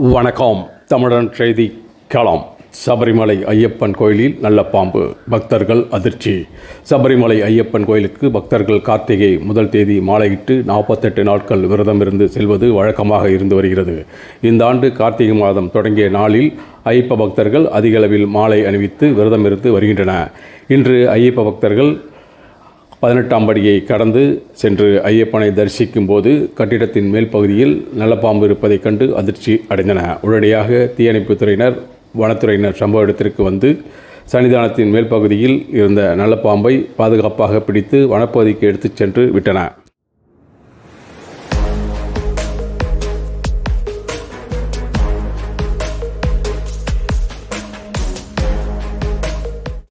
வணக்கம். தமிழன் செய்தி களம். சபரிமலை ஐயப்பன் கோயிலில் நல்ல பாம்பு, பக்தர்கள் அதிர்ச்சி. சபரிமலை ஐயப்பன் கோயிலுக்கு பக்தர்கள் கார்த்திகை முதல் தேதி மாலையிட்டு 48 நாட்கள் விரதமிருந்து செல்வது வழக்கமாக இருந்து வருகிறது. இந்த ஆண்டு கார்த்திகை மாதம் தொடங்கிய நாளில் ஐயப்ப பக்தர்கள் அதிக அளவில் மாலை அணிவித்து விரதமிருந்து வருகின்றனர். இன்று ஐயப்ப பக்தர்கள் 18ஆம் படியை கடந்து சென்று ஐயப்பனை தரிசிக்கும் போது கட்டிடத்தின் மேல் பகுதியில் நல்ல பாம்பு இருப்பதைக் கண்டு அதிர்ச்சி அடைந்தனர். உடனடியாக தீயணைப்புத் துறையினர், வனத்துறையினர் சம்பவ இடத்திற்கு வந்து சன்னிதானத்தின் மேல் பகுதியில் இருந்த நல்ல பாம்பை பாதுகாப்பாக பிடித்து வனப்பகுதிக்கு எடுத்துச் சென்று விட்டனர்.